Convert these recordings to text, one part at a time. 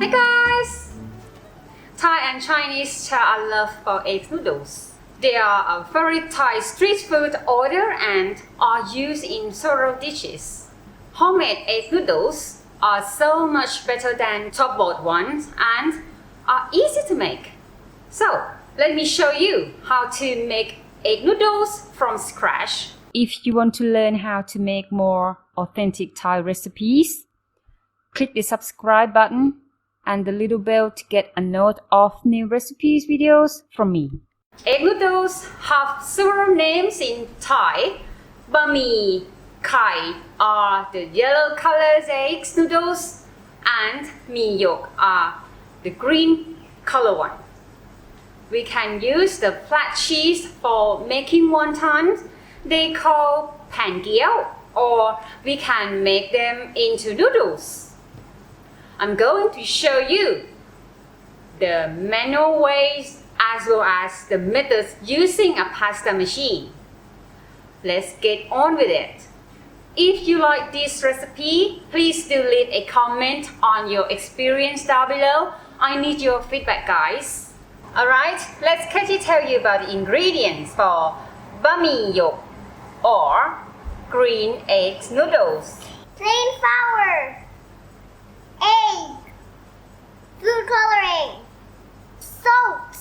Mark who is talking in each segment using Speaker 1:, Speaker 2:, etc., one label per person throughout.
Speaker 1: Hi guys! Thai and Chinese share a love for egg noodles. They are a very Thai street food order and are used in several dishes. Homemade egg noodles are so much better than store-bought ones and are easy to make. So, let me show you how to make egg noodles from scratch. If you want to learn how to make more authentic Thai recipes, click the subscribe button and the little bell to get a note of new recipes videos from me. Egg noodles have several names in Thai. Bami, kai are the yellow colored egg noodles and mi yok are the green color one. We can use the flat cheese for making wontons. They call pan gyeo, or we can make them into noodles. I'm going to show you the manual ways as well as the methods using a pasta machine. Let's get on with it. If you like this recipe, please do leave a comment on your experience down below. I need your feedback, guys. Alright, let's quickly tell you about the ingredients for bami yok or green egg noodles.
Speaker 2: Plain flour, egg, food coloring, salt,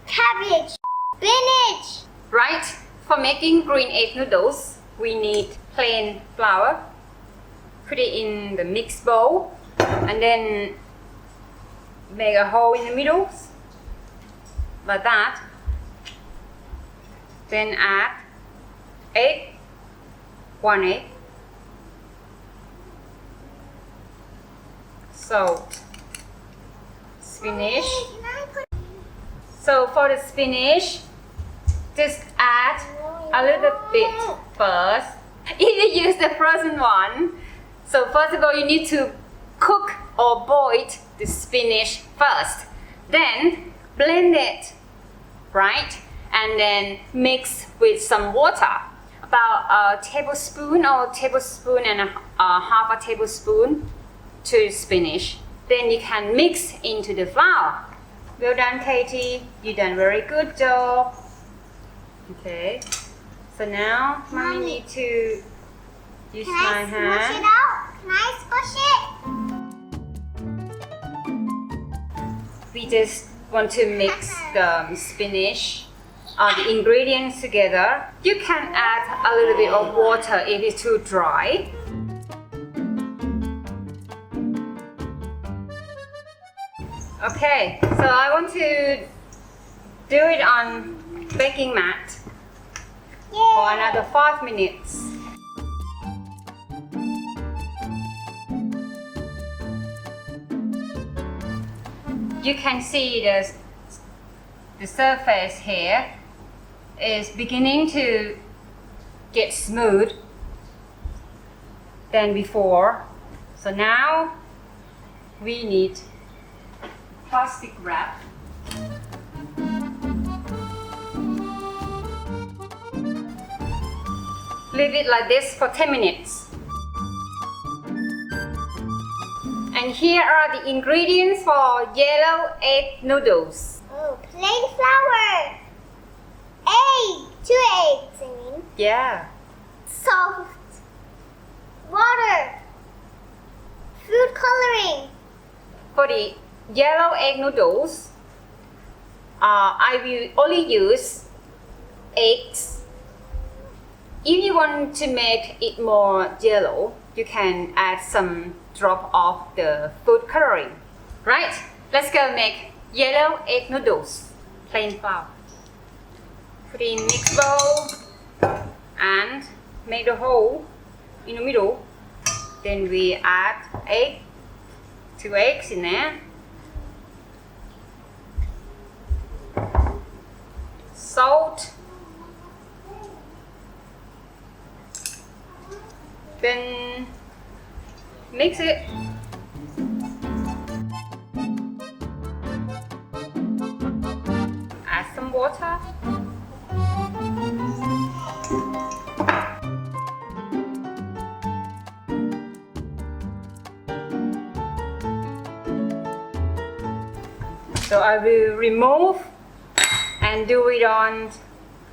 Speaker 2: cabbage, spinach.
Speaker 1: Right, for making green egg noodles, we need plain flour. Put it in the mixed bowl and then make a hole in the middle like that. Then add egg, 1 egg, salt, spinach. So for the spinach, just add a little bit first. If you use the frozen one, so first of all you need to cook or boil the spinach first. Then blend it, right? And then mix with some water, about a tablespoon or tablespoon and half a tablespoon to spinach. Then you can mix into the flour. Well done, Katie. You done very good job. Okay. So now, mommy need to use my hand.
Speaker 2: Can I smush it out? Can I smush it?
Speaker 1: We just want to mix the spinach, the ingredients together. You can add a little bit of water if it's too dry. Okay, so I want to do it on baking mat for another 5 minutes. You can see the surface here is beginning to get smooth than before. So now we need plastic wrap. Leave it like this for 10 minutes. And here are the ingredients for yellow egg noodles.
Speaker 2: Oh, plain flour, egg, 2 eggs, I mean.
Speaker 1: Yeah.
Speaker 2: Salt, water, food coloring.
Speaker 1: For the yellow egg noodles, I will only use eggs. If you want to make it more yellow, you can add some drop of the food coloring. Right, let's go make yellow egg noodles, plain flour. Put in mixed bowl and make the hole in the middle. Then we add egg, 2 eggs in there. Salt. Then mix it. Add some water. So I will remove and do it on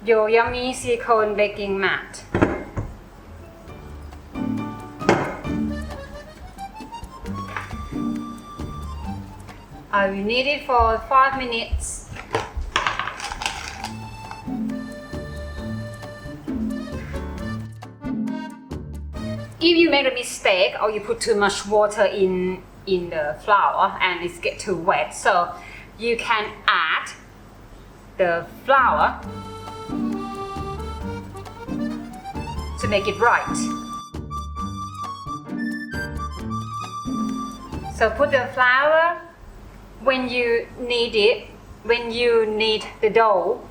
Speaker 1: your yummy silicone baking mat. I will knead it for 5 minutes. If you make a mistake or you put too much water in the flour and it gets too wet, so you can add the flour to make it right. So put the flour when you knead it, when you knead the dough,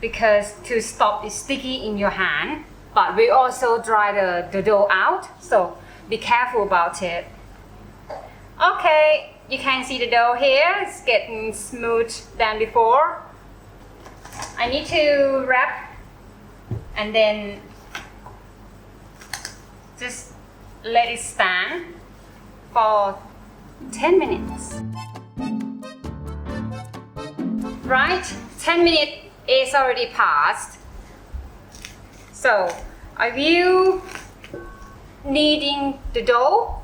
Speaker 1: because to stop it sticky in your hand. But we also dry the dough out, so be careful about it. Okay, you can see the dough here, it's getting smooth than before. I need to wrap and then just let it stand for 10 minutes. Right, 10 minutes is already passed. So I will kneading the dough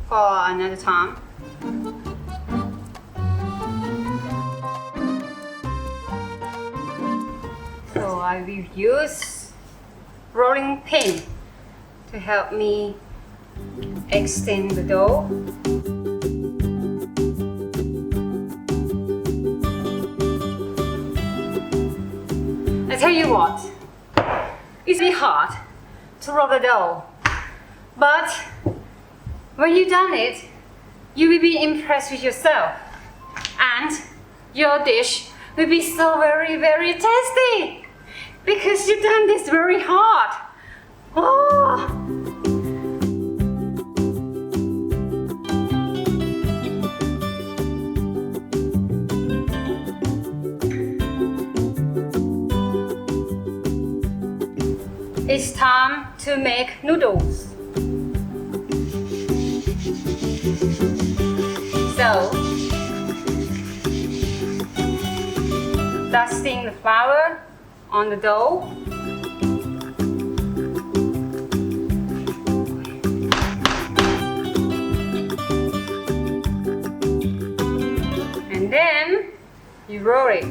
Speaker 1: for another time. So I will use rolling pin to help me extend the dough. I tell you what, it's really hard to roll the dough, but when you've done it, you will be impressed with yourself, and your dish will be so very, very tasty because you've done this very hard. Oh. It's time to make noodles. So, dusting the flour on the dough. And then you roll it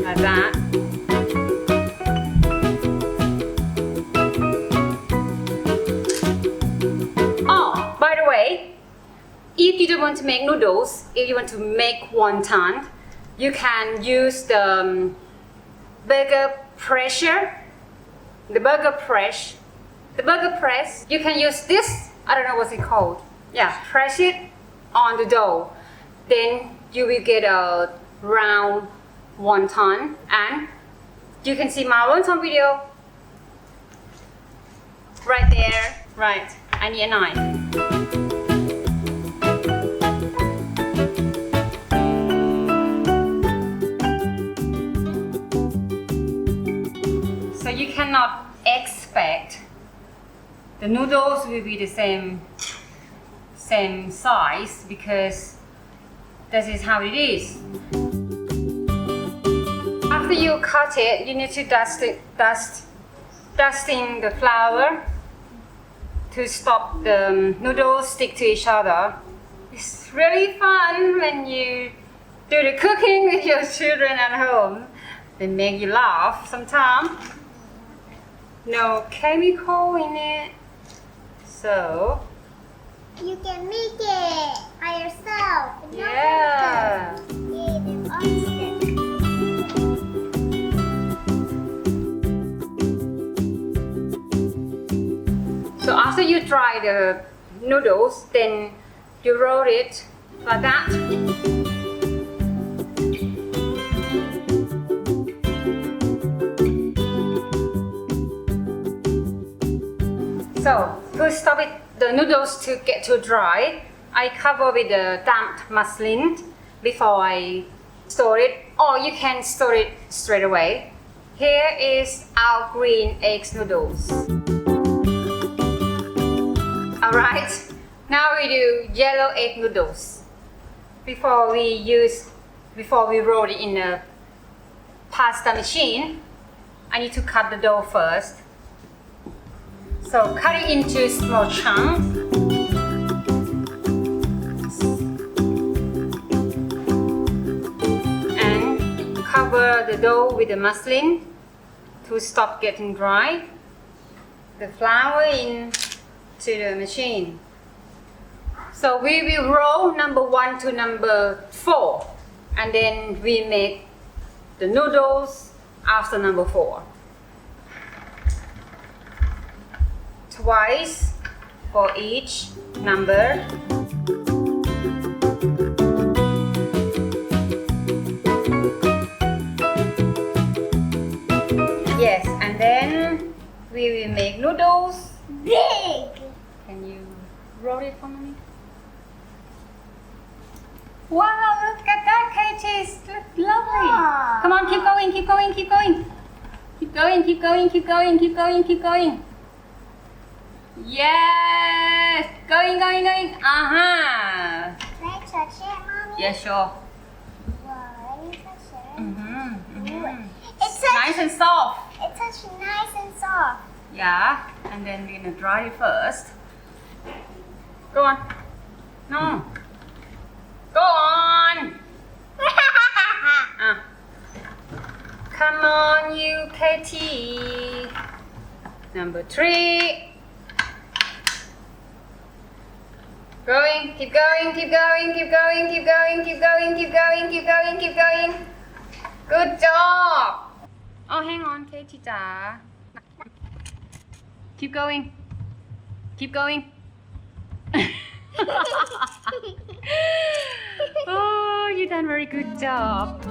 Speaker 1: like that. If you don't want to make noodles, if you want to make wonton, you can use the burger pressure, the burger press. You can use this, I don't know what's it called. Yeah, press it on the dough. Then you will get a round wonton, and you can see my wonton video right there. Right, I need a knife. So you cannot expect the noodles will be the same size because this is how it is. After you cut it, you need to dusting the flour to stop the noodles stick to each other. It's really fun when you do the cooking with your children at home. They make you laugh sometimes. No chemical in it, so
Speaker 2: you can make it by yourself.
Speaker 1: Yeah. So after you dry the noodles, then you roll it like that. So to stop it, the noodles to get too dry, I cover with a damp muslin before I store it, or you can store it straight away. Here is our green egg noodles. Alright, now we do yellow egg noodles. before we roll it in a pasta machine, I need to cut the dough first. So cut it into small chunks. And cover the dough with the muslin to stop getting dry. The flour into the machine. So we will roll number 1 to number 4, and then we make the noodles after number 4. Twice for each number. Yes, and then we will make noodles.
Speaker 2: Big.
Speaker 1: Can you roll it for me? Wow, look at that, Katie. Look lovely.
Speaker 2: Wow.
Speaker 1: Come on, keep going, keep going, keep going. Keep going, keep going, keep going, keep going, keep going. Yes! Going, going, going. Uh-huh.
Speaker 2: Can I touch it, Mommy?
Speaker 1: Yeah, sure.
Speaker 2: Wow, let me touch it.
Speaker 1: Mm-hmm.
Speaker 2: It's
Speaker 1: Nice and soft.
Speaker 2: It's such nice and soft.
Speaker 1: Yeah, and then we're gonna dry it first. Go on. No. Go on. Come on, you Katie. Number 3. Going, keep going, keep going, keep going, keep going, keep going, keep going, keep going, keep going. Good job. Oh, hang on, Katie จ๋า Keep going. Keep going. Oh, you done very good job.